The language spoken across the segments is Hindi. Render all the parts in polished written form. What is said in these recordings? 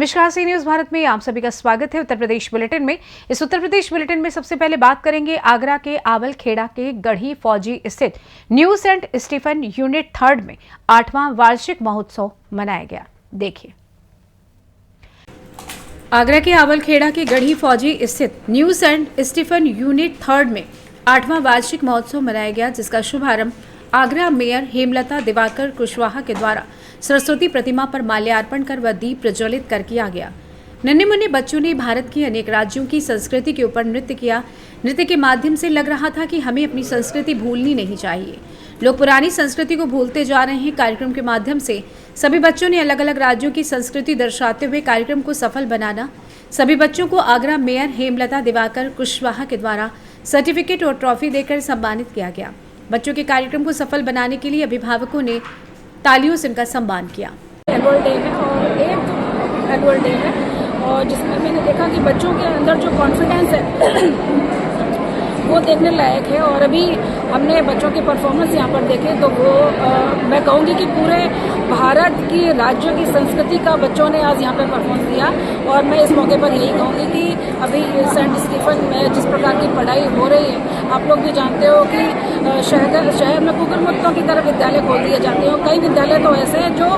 नमस्कार, सी न्यूज भारत में आप सभी का स्वागत है। उत्तर प्रदेश बुलेटिन में इस उत्तर प्रदेश बुलेटिन में सबसे पहले बात करेंगे आगरा के आवलखेड़ा के गढ़ी फौजी स्थित न्यू सेंट स्टीफन यूनिट 3 में 8वां वार्षिक महोत्सव मनाया गया। देखिए, आगरा के आवलखेड़ा के गढ़ी फौजी स्थित न्यू सेंट स्टीफन यूनिट 3 में 8वां वार्षिक महोत्सव मनाया गया, जिसका शुभारंभ आगरा मेयर हेमलता दिवाकर कुशवाहा के द्वारा सरस्वती प्रतिमा पर माल्यार्पण कर व दीप प्रज्वलित कर किया गया। नन्हे मुन्ने बच्चों ने भारत के अनेक राज्यों की संस्कृति के ऊपर नृत्य किया। नृत्य के माध्यम से लग रहा था कि हमें अपनी संस्कृति भूलनी नहीं चाहिए। लोग पुरानी संस्कृति को भूलते जा रहे हैं। कार्यक्रम के माध्यम से सभी बच्चों ने अलग अलग राज्यों की संस्कृति दर्शाते हुए कार्यक्रम को सफल बनाना। सभी बच्चों को आगरा मेयर हेमलता दिवाकर कुशवाहा के द्वारा सर्टिफिकेट और ट्रॉफी देकर सम्मानित किया गया। बच्चों के कार्यक्रम को सफल बनाने के लिए अभिभावकों ने तालियों से उनका सम्मान किया। एनुअल डे है और एक एनुअल डे है और जिसमें मैंने देखा कि बच्चों के अंदर जो कॉन्फिडेंस है वो देखने लायक है। और अभी हमने बच्चों के परफॉर्मेंस यहाँ पर देखे तो वो मैं कहूँगी कि पूरे भारत की राज्यों की संस्कृति का बच्चों ने आज यहाँ पर परफॉर्मेंस दिया। और मैं इस मौके पर यही कहूँगी कि अभी सेंट स्टीफन में जिस प्रकार की पढ़ाई हो रही है, आप लोग भी जानते हो कि शहर में कुकुरमुत्तों की तरह विद्यालय खोल दिए जाते हैं। कई विद्यालय तो ऐसे हैं जो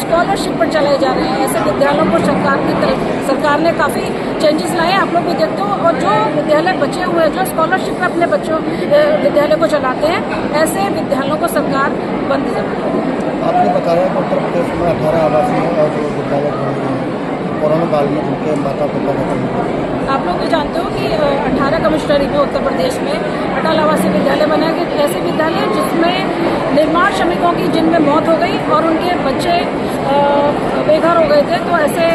स्कॉलरशिप पर चलाए जा रहे हैं। ऐसे विद्यालयों को सरकार ने काफ़ी चेंजेस लाए, आप लोग भी देखते हो। और जो विद्यालय बचे हुए हैं जो स्कॉलरशिप पर अपने बच्चों विद्यालय को चलाते हैं, ऐसे विद्यालयों को सरकार बंद करती है। आपने बताया कि उत्तर प्रदेश में 18 आवासीय और जो विद्यालय कोरोना काल में उनके माता पिता का आप लोग भी जानते हो कि 18 कमिश्नरी में उत्तर प्रदेश में अटल आवासीय विद्यालय बनाए गए। ऐसे विद्यालय जिसमें निर्माण श्रमिकों की जिनमें मौत हो गई और उनके बच्चे बेघर हो गए थे। तो ऐसे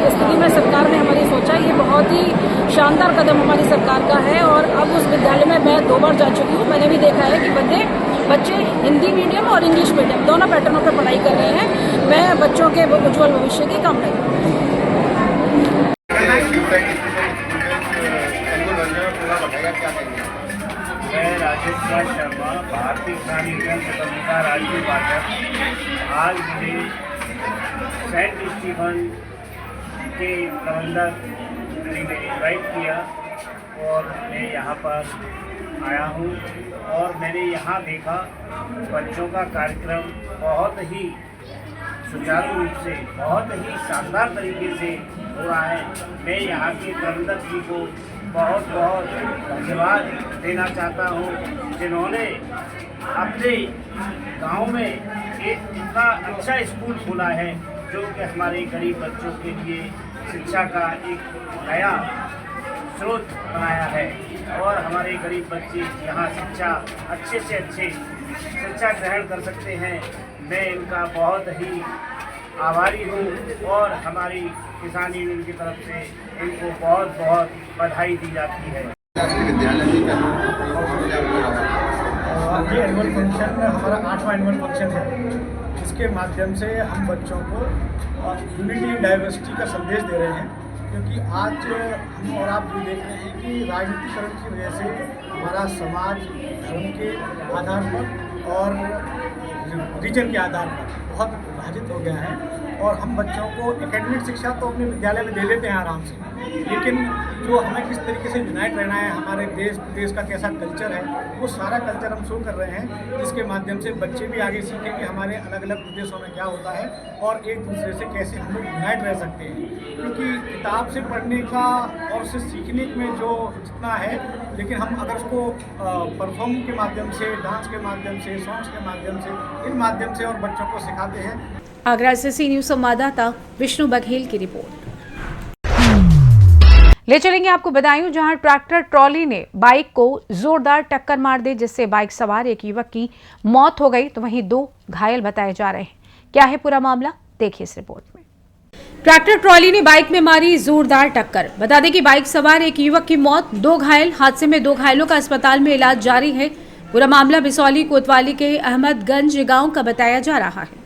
स्थिति में सरकार ने हमारी सोचा, ये बहुत ही शानदार कदम हमारी सरकार का है। और अब उस विद्यालय में मैं 2 बार जा चुकी हूँ। मैंने भी देखा है कि बच्चे हिंदी मीडियम और इंग्लिश मीडियम दोनों पैटर्नों पर पढ़ाई कर रहे हैं। मैं बच्चों के उज्जवल भविष्य की कामना करती हूँ। मैं राजेश शर्मा, भारतीय किसान यूनियन स्वतंत्रता राज्य उपाध्यक्ष। आज मुझे सेंट स्टीफन के प्रबंधक ने इन्वाइट किया और मैं यहाँ पर आया हूँ और मैंने यहाँ देखा बच्चों का कार्यक्रम बहुत ही सुचारू रूप से, बहुत ही शानदार तरीके से हो रहा है। मैं यहाँ के प्रबंधक जी को बहुत बहुत धन्यवाद देना चाहता हूँ, जिन्होंने अपने गांव में एक इतना अच्छा स्कूल खोला है जो कि हमारे गरीब बच्चों के लिए शिक्षा का एक नया स्रोत बनाया है। और हमारे गरीब बच्चे यहाँ शिक्षा अच्छे से अच्छे शिक्षा ग्रहण कर सकते हैं। मैं इनका बहुत ही आभारी हूँ और हमारी किसान यूनियन की तरफ से इनको बहुत बहुत बधाई दी जाती है। ये एनुअल फंक्शन हमारा 8वां एनुअल फंक्शन है, जिसके माध्यम से हम बच्चों को यूनिटी इन डाइवर्सिटी का संदेश दे रहे हैं। क्योंकि आज हम और आप भी देख रहे हैं कि राजनीतिकरण की वजह से हमारा समाज धर्म के आधार पर और रीजन के आधार पर बहुत विभाजित हो गया है। और हम बच्चों को एकेडमिक शिक्षा तो अपने विद्यालय में दे लेते हैं आराम से, लेकिन जो हमें किस तरीके से यूनाइट रहना है, हमारे देश का कैसा कल्चर है, वो सारा कल्चर हम शो कर रहे हैं, जिसके माध्यम से बच्चे भी आगे सीखें कि हमारे अलग अलग प्रदेशों में क्या होता है और एक दूसरे से कैसे हम लोग यूनाइट रह सकते हैं। क्योंकि किताब से पढ़ने का और उससे सीखने में जो जितना है, लेकिन हम अगर उसको परफॉर्म के माध्यम से, डांस के माध्यम से, सॉन्ग्स के माध्यम से, इन माध्यम से और बच्चों को सिखाते हैं। आगरा से सी न्यूज संवाददाता विष्णु बघेल की रिपोर्ट। ले चलेंगे आपको बदायूं, जहां ट्रैक्टर ट्रॉली ने बाइक को जोरदार टक्कर मार दी, जिससे बाइक सवार एक युवक की मौत हो गई तो वहीं 2 घायल बताए जा रहे हैं। क्या है पूरा मामला, देखिए इस रिपोर्ट में। ट्रैक्टर ट्रॉली ने बाइक में मारी जोरदार टक्कर। बता दें कि बाइक सवार एक युवक की मौत, 2 घायल। हादसे में 2 घायलों का अस्पताल में इलाज जारी है। पूरा मामला बिसौली कोतवाली के अहमदगंज गांव का बताया जा रहा है।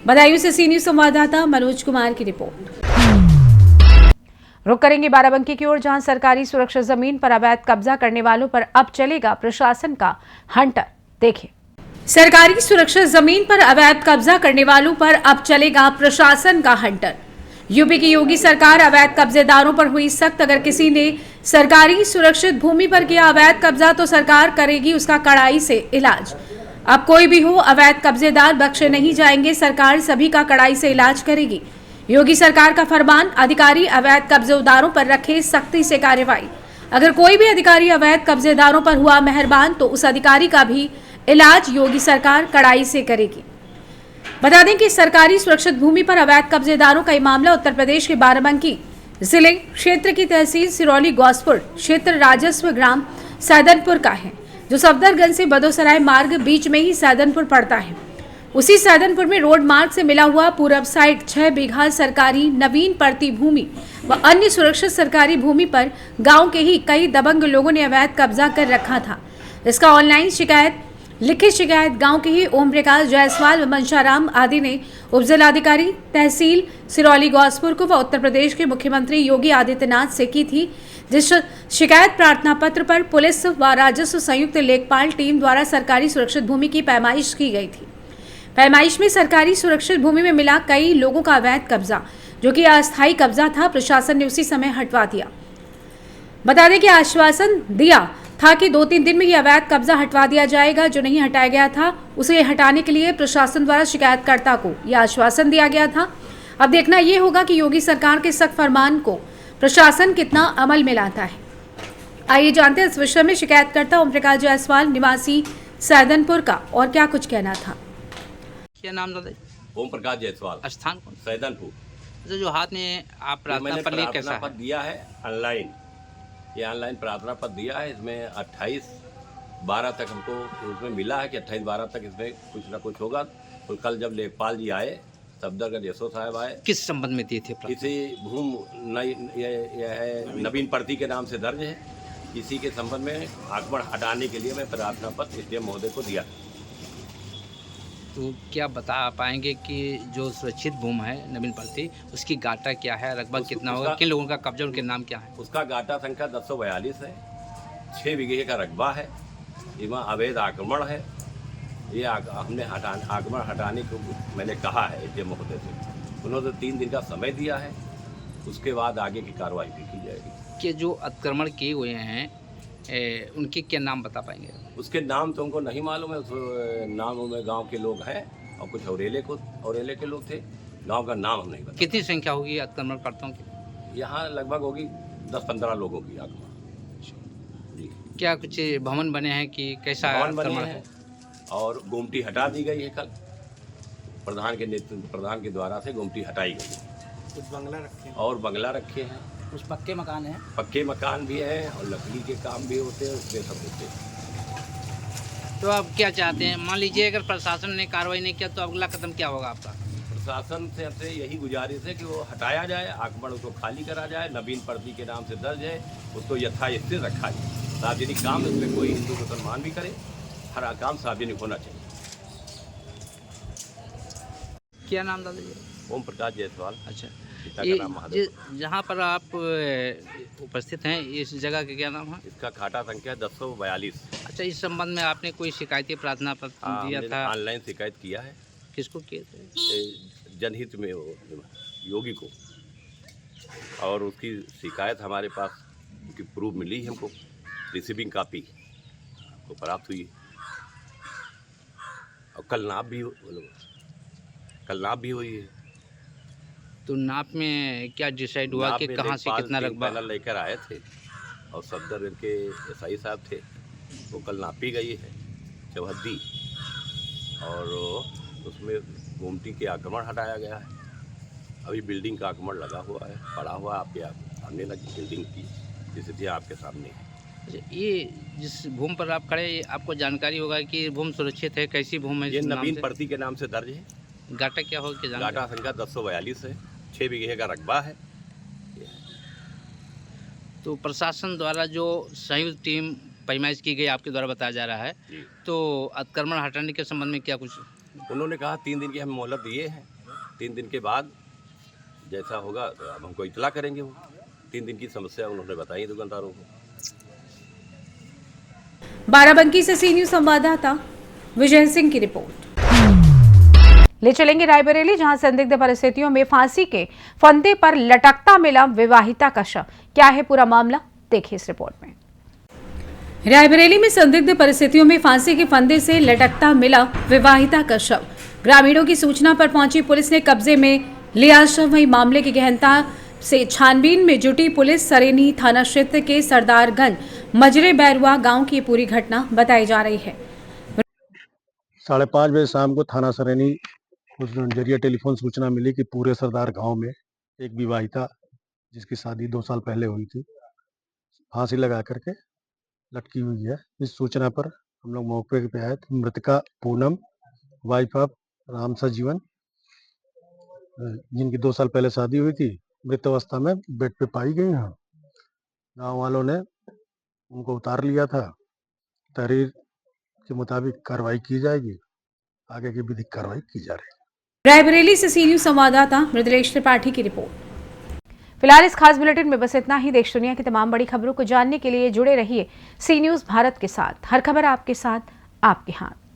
बदायूं से सी न्यूज संवाददाता मनोज कुमार की रिपोर्ट। रुक करेंगे बाराबंकी की ओर, जहां सरकारी सुरक्षित जमीन पर अवैध कब्जा करने वालों पर अब चलेगा प्रशासन का हंटर। देखिए, सरकारी सुरक्षित जमीन पर अवैध कब्जा करने वालों पर अब चलेगा प्रशासन का हंटर। यूपी की योगी सरकार अवैध कब्जेदारों पर हुई सख्त। अगर किसी ने सरकारी सुरक्षित भूमि पर किया अवैध कब्जा तो सरकार करेगी उसका कड़ाई से इलाज। अब कोई भी हो, अवैध कब्जेदार बख्शे नहीं जाएंगे। सरकार सभी का कड़ाई से इलाज करेगी। योगी सरकार का फरमान, अधिकारी अवैध कब्जेदारों पर रखे सख्ती से कार्रवाई। अगर कोई भी अधिकारी अवैध कब्जेदारों पर हुआ मेहरबान तो उस अधिकारी का भी इलाज योगी सरकार कड़ाई से करेगी। बता दें कि सरकारी सुरक्षित भूमि पर अवैध कब्जेदारों का ये मामला उत्तर प्रदेश के बाराबंकी जिले क्षेत्र की तहसील सिरौली गौसपुर क्षेत्र राजस्व ग्राम सैदनपुर का है, जो सफदरगंज से बदोसराय मार्ग बीच में ही सैदनपुर पड़ता है। उसी सैदनपुर में रोड मार्ग से मिला हुआ पूरब साइड 6 बीघा सरकारी नवीन पड़ती भूमि व अन्य सुरक्षित सरकारी भूमि पर गांव के ही कई दबंग लोगों ने अवैध कब्जा कर रखा था। इसका ऑनलाइन शिकायत, लिखित शिकायत गांव के ही ओम प्रकाश जायसवाल व मंशाराम आदि ने उपजिलाधिकारी तहसील सिरौली गौसपुर को व उत्तर प्रदेश के मुख्यमंत्री योगी आदित्यनाथ से की थी, जिस शिकायत प्रार्थना पत्र पर पुलिस व राजस्व संयुक्त लेखपाल टीम द्वारा सरकारी सुरक्षित भूमि की पैमाइश की गई थी। पैमाइश में सरकारी सुरक्षित भूमि में मिला कई लोगों का अवैध कब्जा, जो कि अस्थायी कब्जा था। प्रशासन ने उसी समय हटवा दिया। बता दें कि आश्वासन दिया था कि 2-3 दिन में ही अवैध कब्जा हटवा दिया जाएगा। जो नहीं हटाया गया था उसे हटाने के लिए प्रशासन द्वारा शिकायतकर्ता को यह आश्वासन दिया गया था। अब देखना यह होगा कि योगी सरकार के सख्त फरमान को प्रशासन कितना अमल में लाता है। आइए जानते हैं इस विषय में शिकायतकर्ता ओम प्रकाश जायसवाल निवासी सैदनपुर का और क्या कुछ कहना था। क्या नाम दादा? ओम प्रकाश जायसवाल। स्थान कौन? सैदनपुर। जो हाथ में आप प्रार्थना मैंने पत्र लिए प्रार्थना कैसा पत्र है? दिया है ऑनलाइन। ये ऑनलाइन प्रार्थना पत्र दिया है। इसमें 28/12 तक हमको उसमें मिला है कि 28/12 तक इसमें कुछ ना कुछ होगा। तो कल जब लेखपाल जी आए, सफदरगंज यशो साहब आए, किस संबंध में दिए थे प्रार्थना? इसी भूमि नई ये है नवीन पड़ती के नाम से दर्ज है। इसी के संबंध में आक्रमण हटाने के लिए मैं प्रार्थना पत्र एसडीएम महोदय को दिया। तो क्या बता पाएंगे कि जो सुरक्षित भूमि है नवीन पड़ती, उसकी गाटा क्या है, लगभग कितना होगा, किन लोगों का कब्जा, उनके नाम क्या है? उसका गाटा संख्या 1042 है। 6 बीघे का रकबा है। इसमें अवैध आक्रमण है। ये हमने आक्रमण हटाने को मैंने कहा है एसडीएम महोदय से। उन्होंने 3 दिन का समय दिया है। उसके बाद आगे की कार्रवाई भी की जाएगी। कि जो अतिक्रमण किए हुए हैं उनके क्या नाम बता पाएंगे? उसके नाम तो हमको नहीं मालूम है। उस नाम में गांव के लोग हैं और कुछ औरेले के लोग थे। गांव का नाम हम नहीं पता। कितनी संख्या होगी अतिक्रमणकर्ताओं की? यहाँ लगभग होगी 10-15 लोगों की आक्रमण। जी, क्या कुछ भवन बने हैं कि कैसा भवन बने अतिक्रमण हैं है? और गोमटी हटा दी गई है। कल प्रधान के द्वारा से गोमटी हटाई गई है। कुछ बंगला रखे हैं और बंगला रखे हैं। कुछ पक्के मकान हैं। पक्के मकान भी हैं और लकड़ी के काम भी होते हैं। उसके सब होते हैं। तो आप क्या चाहते हैं? मान लीजिए अगर प्रशासन ने कार्रवाई नहीं किया तो अगला कदम क्या होगा आपका? प्रशासन से हमसे यही गुजारिश है कि वो हटाया जाए, आक्रमण उसको खाली करा जाए। नवीन पड़ती के नाम से दर्ज है, उसको यथास्थिति रखा जाए। सार्वजनिक काम इसमें कोई हिंदू मुसलमान भी करे, हर काम सार्वजनिक होना चाहिए। क्या नाम दादा जी? ओम प्रकाश जायसवाल। अच्छा, पिता ये का नाम महादेव। जहाँ पर आप उपस्थित हैं, इस जगह का क्या नाम है? इसका खाता संख्या 1042। अच्छा, इस संबंध में आपने कोई शिकायती प्रार्थना पत्र दिया था? ऑनलाइन शिकायत किया है। किसको किए थे? जनहित में योगी को। और उसकी शिकायत हमारे पास उनकी प्रूफ मिली है हमको। रिसीविंग कापी को प्राप्त हुई। और कल नाप भी हुई है। तो नाप में क्या डिसाइड हुआ कि कहाँ से कितना रकबा? लेकर आए थे और सफदरगंज के एसआई साहब थे। वो कल नापी गई है चौहद्दी, और उसमें गोमटी के आक्रमण हटाया गया है। अभी बिल्डिंग का आक्रमण लगा हुआ है, पड़ा हुआ है। आपके सामने लगी बिल्डिंग की स्थिति आपके सामने है। ये जिस भूमि पर आप खड़े, आपको जानकारी होगा कि भूमि सुरक्षित है, कैसी भूमि है? ये नवीन पड़ती के नाम से दर्ज है। गाटा क्या हो? गाटा संख्या 1042 है। 6 बीघे का रकबा है। तो प्रशासन द्वारा जो संयुक्त टीम पैमाइश की गई आपके द्वारा बताया जा रहा है, तो अतिक्रमण हटाने के संबंध में क्या कुछ? उन्होंने कहा 3 दिन की हम मोहलत दिए हैं। 3 दिन के बाद जैसा होगा अब हमको इतला करेंगे। वो 3 दिन की समस्या उन्होंने बताई दुकानदारों को। बाराबंकी से सी न्यूज़ संवाददाता विजय सिंह की रिपोर्ट। ले चलेंगे रायबरेली, जहां संदिग्ध परिस्थितियों में फांसी के फंदे पर लटकता मिला विवाहिता का शव। क्या है पूरा मामला, देखिए इस रिपोर्ट में। रायबरेली में संदिग्ध परिस्थितियों में फांसी के फंदे से लटकता मिला विवाहिता का शव। ग्रामीणों की सूचना पर पहुंची पुलिस ने कब्जे में लिया शव। वहीं मामले की गहनता से छानबीन में जुटी पुलिस सरेनी थाना क्षेत्र के सरदारगंज मजरे बैरुआ गांव की पूरी घटना बताई जा रही है। 5:30 बजे शाम को थाना सरेनी उस जरिए टेलीफोन सूचना मिली कि पूरे सरदार गांव में एक विवाहिता जिसकी शादी 2 साल पहले हुई थी फांसी लगा करके लटकी हुई है। इस सूचना पर हम लोग मौके पे आए तो मृतका पूनम वाइफ ऑफ राम सजीवन, जिनकी 2 साल पहले शादी हुई थी, मृत अवस्था में बेड पे पाई गई हैं। गांव वालों ने उनको उतार लिया था। तहरीर के मुताबिक कार्रवाई की जाएगी, आगे की विधिक कार्रवाई की जा रही है। रायबरेली से सी न्यूज संवाददाता मृदुलेश त्रिपाठी की रिपोर्ट। फिलहाल इस खास बुलेटिन में बस इतना ही। देश दुनिया की तमाम बड़ी खबरों को जानने के लिए जुड़े रहिए सी न्यूज भारत के साथ। हर खबर आपके साथ, आपके हाथ।